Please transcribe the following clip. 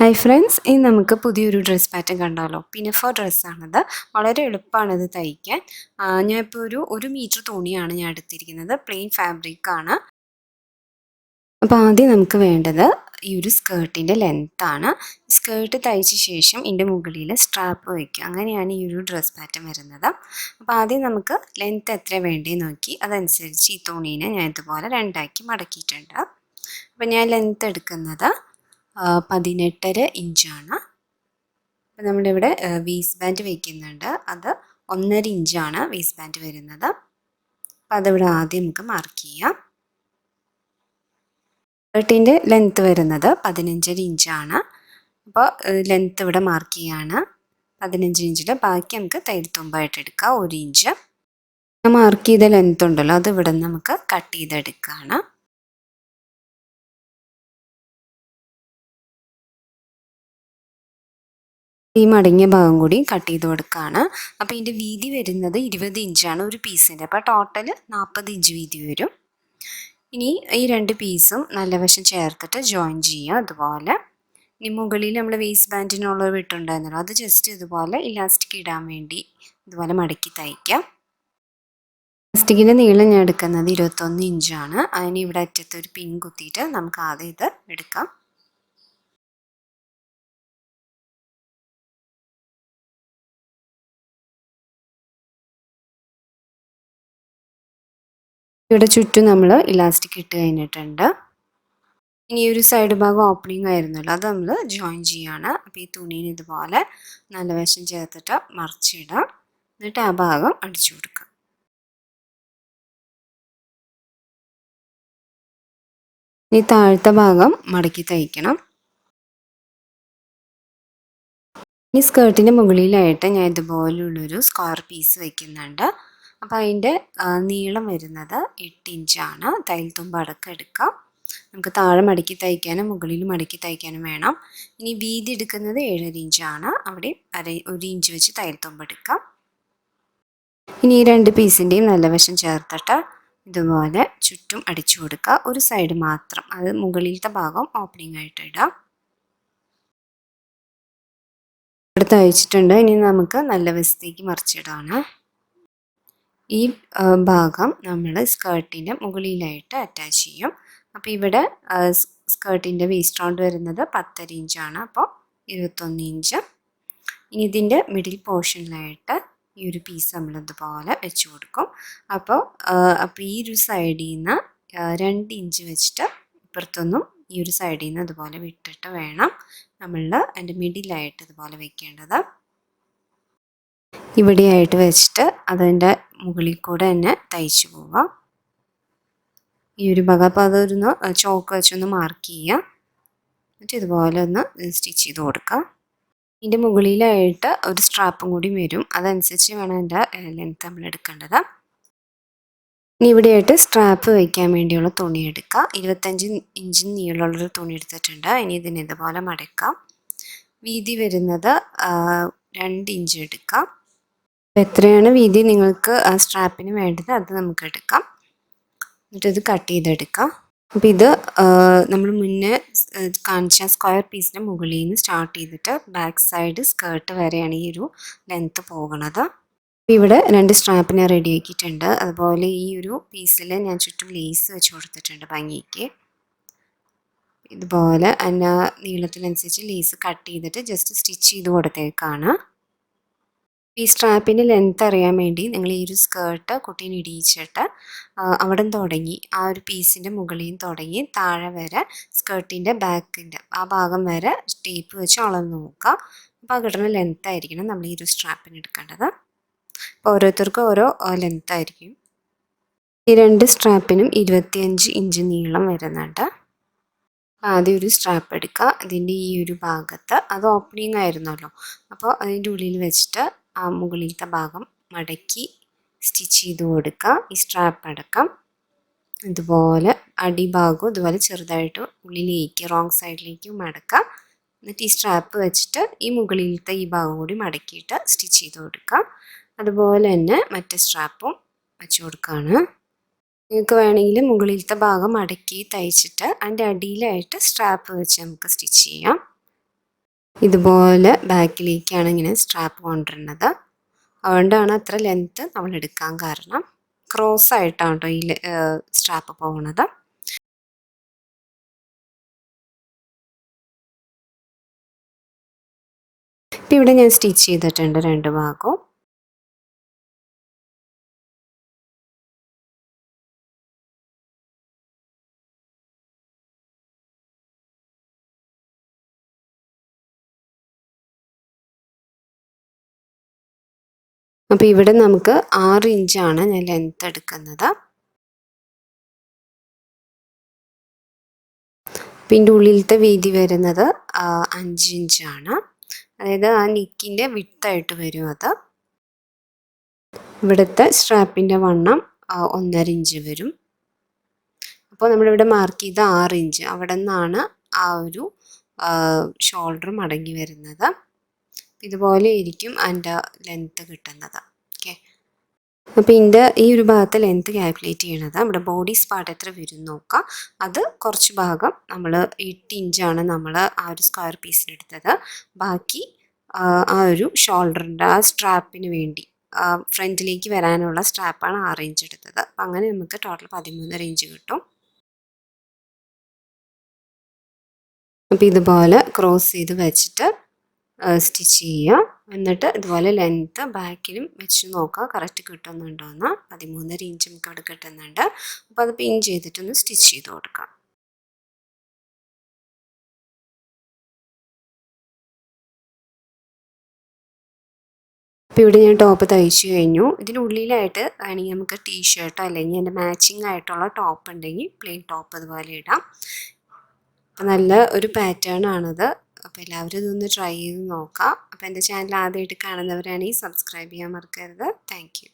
Hi friends, ഇന്ന് നമുക്ക് പുതിയൊരു ഡ്രസ് പാറ്റേൺ കണ്ടാലോ. പിനഫോർ ഡ്രസ്സാണിത്. വളരെ എളുപ്പമാണിത് തയ്ക്കാൻ. ഞാനിപ്പോൾ ഒരു മീറ്റർ തുണിയാണ് ഞാൻ എടുത്തിരിക്കുന്നത്. പ്ലെയിൻ ഫാബ്രിക്കാണ്. അപ്പോൾ ആദ്യം നമുക്ക് വേണ്ടത് ഈ ഒരു സ്കേർട്ടിൻ്റെ ലെങ്ത്താണ്. സ്കേർട്ട് തയ്ച്ച ശേഷം ഇതിൻ്റെ മുകളിൽ സ്ട്രാപ്പ് വയ്ക്കുക. അങ്ങനെയാണ് ഈ ഒരു ഡ്രസ് പാറ്റേൺ വരുന്നത്. അപ്പോൾ ആദ്യം നമുക്ക് ലെങ്ത്ത് എത്ര വേണ്ടതെന്ന് നോക്കി അതനുസരിച്ച് ഈ തുണീനെ ഞാൻ ഇതുപോലെ രണ്ടാക്കി മടക്കിയിട്ടുണ്ട്. അപ്പോൾ ഞാൻ ലെങ്ത്ത് എടുക്കുന്നത് 18.5 ഇഞ്ചാണ്. അപ്പോൾ നമ്മളിവിടെ വേസ്റ്റ് ബാൻഡ് വയ്ക്കുന്നുണ്ട്. അത് 1.5 ഇഞ്ചാണ് വേസ്റ്റ് ബാൻഡ് വരുന്നത്. അപ്പോൾ അതിവിടെ ആദ്യം നമുക്ക് മാർക്ക് ചെയ്യാം. ഷർട്ടിൻ്റെ ലെങ്ത്ത് വരുന്നത് 15.5 ഇഞ്ചാണ്. അപ്പോൾ ലെങ്ത്ത് ഇവിടെ മാർക്ക് ചെയ്യാണ് 15 ഇഞ്ചിൽ. ബാക്കി നമുക്ക് തയ്യൽത്തുമ്പായിട്ട് എടുക്കാം 1 ഇഞ്ച്. മാർക്ക് ചെയ്ത ലെങ്ത്ത് ഉണ്ടല്ലോ, അത് ഇവിടെ നമുക്ക് കട്ട് ചെയ്തെടുക്കുകയാണ്. ഈ മടങ്ങിയ ഭാഗം കൂടി കട്ട് ചെയ്ത് കൊടുക്കുകയാണ്. അപ്പോൾ ഇതിൻ്റെ വീതി വരുന്നത് 20 ഇഞ്ചാണ് ഒരു പീസിൻ്റെ. അപ്പോൾ ടോട്ടൽ 40 ഇഞ്ച് വീതി വരും. ഇനി ഈ രണ്ട് പീസും നല്ല വശം ചേർത്തിട്ട് ജോയിൻ ചെയ്യുക. അതുപോലെ ഇനി മുകളിൽ നമ്മൾ വേസ്റ്റ് ബാൻഡിനുള്ള വിട്ടുണ്ടായിരുന്നല്ലോ, അത് ജസ്റ്റ് ഇതുപോലെ ഇലാസ്റ്റിക് ഇടാൻ വേണ്ടി ഇതുപോലെ മടക്കി തയ്ക്കാം. ഇലാസ്റ്റിക്കിൻ്റെ നീളം ഞാൻ എടുക്കുന്നത് 21 ഇഞ്ചാണ്. അതിന് ഇവിടെ അറ്റത്ത് ഒരു പിൻ കുത്തിയിട്ട് നമുക്ക് ആദ്യം ഇത് എടുക്കാം. ഇവിടെ ചുറ്റും നമ്മൾ ഇലാസ്റ്റിക് ഇട്ട് കഴിഞ്ഞിട്ടുണ്ട്. ഇനി ഒരു സൈഡ് ഭാഗം ഓപ്പണിംഗ് ആയിരുന്നല്ലോ, അത് നമ്മൾ ജോയിൻ ചെയ്യാണ്. അപ്പോൾ ഈ തുണിയിൽ ഇതുപോലെ നല്ല വശം ചേർത്തിട്ട് മറിച്ചിടാം. എന്നിട്ട് ആ ഭാഗം അടിച്ചു കൊടുക്കുക. ഇനി താഴത്തെ ഭാഗം മടക്കി തയ്ക്കണം. ഈ സ്കേർട്ടിൻ്റെ മുകളിലായിട്ട് ഞാൻ ഇതുപോലുള്ളൊരു സ്ക്വയർ പീസ് വയ്ക്കുന്നുണ്ട്. അപ്പോൾ അതിൻ്റെ നീളം വരുന്നത് 8 ഇഞ്ചാണ്. തയ്യൽത്തുമ്പ് അടക്കം എടുക്കാം. നമുക്ക് താഴെ മടക്കി തയ്ക്കാനും മുകളിൽ മടക്കി തയ്ക്കാനും വേണം. ഇനി വീതി എടുക്കുന്നത് 7.5 ഇഞ്ചാണ്. അവിടെ 1 ഇഞ്ച് വെച്ച് തയ്യൽത്തുമ്പ് എടുക്കാം. ഇനി ഈ രണ്ട് പീസിൻ്റെയും നല്ല വശം ചേർത്തിട്ട് ഇതുപോലെ ചുറ്റും അടിച്ചു കൊടുക്കുക. ഒരു സൈഡ് മാത്രം, അത് മുകളിലത്തെ ഭാഗം ഓപ്പണിംഗ് ആയിട്ട് ഇടാം. ഇവിടെ തയ്ച്ചിട്ടുണ്ട്. ഇനി നമുക്ക് നല്ല വശത്തേക്ക് മറിച്ചിടാണ്. ഈ ഭാഗം നമ്മൾ സ്കേർട്ടിൻ്റെ മുകളിലായിട്ട് അറ്റാച്ച് ചെയ്യും. അപ്പോൾ ഇവിടെ സ്കേർട്ടിൻ്റെ വേസ്റ്റ് റൗണ്ട് വരുന്നത് 10.5 ഇഞ്ചാണ്. അപ്പോൾ 21 ഇഞ്ച്. ഇനി ഇതിൻ്റെ മിഡിൽ പോർഷനിലായിട്ട് ഈ ഒരു പീസ് നമ്മളിതുപോലെ വെച്ച് കൊടുക്കും. അപ്പോൾ ഈ ഒരു സൈഡിൽ നിന്ന് 2 ഇഞ്ച് വെച്ചിട്ട് ഇപ്പുറത്തൊന്നും ഈ ഒരു സൈഡിൽ നിന്ന് ഇതുപോലെ വിട്ടിട്ട് വേണം നമ്മൾ അതിൻ്റെ മിഡിലായിട്ട് ഇതുപോലെ വെക്കേണ്ടത്. ഇവിടെയായിട്ട് വെച്ചിട്ട് അതിൻ്റെ മുകളിൽ കൂടെ തന്നെ തയ്ച്ചു പോവാം. ഈ ഒരു ഭാഗം അപ്പോൾ അതൊന്ന് ചോക്ക് വെച്ചൊന്ന് മാർക്ക് ചെയ്യുക. എന്നിട്ട് ഇതുപോലെ ഒന്ന് സ്റ്റിച്ച് ചെയ്ത് കൊടുക്കാം. ഇതിൻ്റെ മുകളിലായിട്ട് ഒരു സ്ട്രാപ്പും കൂടി വരും. അതനുസരിച്ച് വേണം അതിൻ്റെ ലെങ്ത്ത് നമ്മൾ എടുക്കേണ്ടത്. ഇനി ഇവിടെയായിട്ട് സ്ട്രാപ്പ് വയ്ക്കാൻ വേണ്ടിയുള്ള തുണി എടുക്കുക. 25 ഇഞ്ച് നീളമുള്ളൊരു തുണി എടുത്തിട്ടുണ്ട്. ഇനി ഇതിന് ഇതുപോലെ മടക്കാം. വീതി വരുന്നത് 2 ഇഞ്ച് എടുക്കാം. എത്രയാണ് വീതി നിങ്ങൾക്ക് ആ സ്ട്രാപ്പിന് വേണ്ടത് അത് നമുക്ക് എടുക്കാം. എന്നിട്ടത് കട്ട് ചെയ്തെടുക്കാം. അപ്പോൾ ഇത് നമ്മൾ മുന്നേ കാണിച്ച സ്ക്വയർ പീസിൻ്റെ മുകളിൽ നിന്ന് സ്റ്റാർട്ട് ചെയ്തിട്ട് ബാക്ക് സൈഡ് സ്കേർട്ട് വരെയാണ് ഈ ഒരു ലെങ്ത്ത് പോകുന്നത്. അപ്പോൾ ഇവിടെ 2 സ്ട്രാപ്പിനെ റെഡി ആക്കിയിട്ടുണ്ട്. അതുപോലെ ഈ ഒരു പീസിൽ ഞാൻ ചുറ്റും ലേസ് വെച്ച് കൊടുത്തിട്ടുണ്ട് ഭംഗിക്ക്. ഇതുപോലെ അതിൻ്റെ നീളത്തിനനുസരിച്ച് ലേസ് കട്ട് ചെയ്തിട്ട് ജസ്റ്റ് സ്റ്റിച്ച് ചെയ്ത് കൊടുത്തേക്കാണ്. ഈ സ്ട്രാപ്പിൻ്റെ ലെങ്ത്ത് അറിയാൻ വേണ്ടി നിങ്ങൾ ഈ ഒരു സ്കേർട്ട് കുട്ടീനെ ഇടിയിച്ചിട്ട് അവിടെ തുടങ്ങി ആ ഒരു പീസിൻ്റെ മുകളിൽ നിന്ന് തുടങ്ങി താഴെ വരെ സ്കേർട്ടിൻ്റെ ബാക്കിൻ്റെ ആ ഭാഗം വരെ ടേപ്പ് വെച്ച് അളന്ന് നോക്കുക. അപ്പോൾ ആ കിട്ടുന്ന ലെങ്ത്ത് ആയിരിക്കണം നമ്മൾ ഈ ഒരു സ്ട്രാപ്പിന് എടുക്കേണ്ടത്. അപ്പോൾ ഓരോരുത്തർക്കും ഓരോ ലെങ്ത്ത് ആയിരിക്കും. ഈ 2 സ്ട്രാപ്പിനും 25 ഇഞ്ച് നീളം വരുന്നുണ്ട്. ആദ്യം ഒരു സ്ട്രാപ്പ് എടുക്കുക. അതിൻ്റെ ഈ ഒരു ഭാഗത്ത് അത് ഓപ്പണിംഗ് ആയിരുന്നല്ലോ, അപ്പോൾ അതിൻ്റെ ഉള്ളിൽ വെച്ചിട്ട് ആ മുകളിലത്തെ ഭാഗം മടക്കി സ്റ്റിച്ച് ചെയ്ത് കൊടുക്കുക. ഈ സ്ട്രാപ്പ് അടക്കം ഇതുപോലെ അടിഭാഗവും ഇതുപോലെ ചെറുതായിട്ട് ഉള്ളിലേക്ക് റോങ് സൈഡിലേക്ക് മടക്കുക. എന്നിട്ട് ഈ സ്ട്രാപ്പ് വെച്ചിട്ട് ഈ മുകളിലത്തെ ഈ ഭാഗം കൂടി മടക്കിയിട്ട് സ്റ്റിച്ച് ചെയ്ത് കൊടുക്കുക. അതുപോലെ തന്നെ മറ്റേ സ്ട്രാപ്പും വെച്ച് കൊടുക്കുകയാണ്. നിങ്ങൾക്ക് വേണമെങ്കിൽ മുകളിലത്തെ ഭാഗം മടക്കി തയ്ച്ചിട്ട് അതിൻ്റെ അടിയിലായിട്ട് സ്ട്രാപ്പ് വെച്ച് നമുക്ക് സ്റ്റിച്ച് ചെയ്യാം. ഇതുപോലെ ബാക്കിലേക്കാണ് ഇങ്ങനെ സ്ട്രാപ്പ് കൊണ്ടുവരുന്നത്. അതുകൊണ്ടാണ് അത്ര ലെങ്ത്ത് നമ്മൾ എടുക്കാൻ കാരണം. ക്രോസ് ആയിട്ടാണ് കേട്ടോ ഈ സ്ട്രാപ്പ് പോകുന്നത്. ഇപ്പം ഇവിടെ ഞാൻ സ്റ്റിച്ച് ചെയ്തിട്ടുണ്ട് 2 ഭാഗവും. അപ്പോൾ ഇവിടെ നമുക്ക് 6 ഇഞ്ചാണ് ഞാൻ ലെങ്ത്ത് എടുക്കുന്നത്. പിന്നെ ഉള്ളിലത്തെ വീതി വരുന്നത് 5 ഇഞ്ചാണ്. അതായത് ആ നെക്കിൻ്റെ വിഡ്ത്തായിട്ട് വരും അത്. ഇവിടുത്തെ സ്ട്രാപ്പിൻ്റെ വണ്ണം 1.5 ഇഞ്ച് വരും. അപ്പോൾ നമ്മളിവിടെ മാർക്ക് ചെയ്ത 6 ഇഞ്ച് അവിടെ നിന്നാണ് ആ ഒരു ഷോൾഡർ മടങ്ങി വരുന്നത്. ഇതുപോലെ ആയിരിക്കും അതിൻ്റെ ലെങ്ത്ത് കിട്ടുന്നത്. ഓക്കെ, അപ്പോൾ ഇതിൻ്റെ ഈ ഒരു ഭാഗത്തെ ലെങ്ത്ത് കാൽക്കുലേറ്റ് ചെയ്യണത് നമ്മുടെ ബോഡി പാർട്ട് എത്ര വരും നോക്കാം. അത് കുറച്ച് ഭാഗം നമ്മൾ 8 ഇഞ്ചാണ് നമ്മൾ ആ ഒരു സ്ക്വയർ പീസിനെടുത്തത്. ബാക്കി ആ ഒരു ഷോൾഡറിൻ്റെ ആ സ്ട്രാപ്പിന് വേണ്ടി ഫ്രണ്ടിലേക്ക് വരാനുള്ള സ്ട്രാപ്പാണ് 6 ഇഞ്ച് എടുത്തത്. അപ്പം അങ്ങനെ നമുക്ക് ടോട്ടൽ 13.5 ഇഞ്ച് കിട്ടും. അപ്പോൾ ഇതുപോലെ ക്രോസ് ചെയ്ത് വെച്ചിട്ട് സ്റ്റിച്ച് ചെയ്യുക. എന്നിട്ട് ഇതുപോലെ ലെങ്ത്ത് ബാക്കിലും വെച്ച് നോക്കുക കറക്റ്റ് കിട്ടുന്നുണ്ടോയെന്ന്. 13.5 ഇഞ്ച് നമുക്ക് അവിടെ കിട്ടുന്നുണ്ട്. അപ്പോൾ അത് പിൻ ചെയ്തിട്ടൊന്ന് സ്റ്റിച്ച് ചെയ്ത് കൊടുക്കാം. അപ്പോൾ ഇവിടെ ഞാൻ ടോപ്പ് തയ്ച്ചു കഴിഞ്ഞു. ഇതിനുള്ളിലായിട്ട് വേണമെങ്കിൽ നമുക്ക് ടീഷർട്ടോ അല്ലെങ്കിൽ അതിൻ്റെ മാച്ചിങ് ആയിട്ടുള്ള ടോപ്പ് ഉണ്ടെങ്കിൽ പ്ലെയിൻ ടോപ്പ് അതുപോലെ ഇടാം. അപ്പോൾ നല്ല ഒരു പാറ്റേൺ ആണിത്. അപ്പോൾ എല്ലാവരും ഇതൊന്ന് ട്രൈ ചെയ്ത് നോക്കാം. അപ്പോൾ എൻ്റെ ചാനൽ ആദ്യമായിട്ട് കാണുന്നവരാണെങ്കിൽ സബ്സ്ക്രൈബ് ചെയ്യാൻ മറക്കരുത്. Thank you.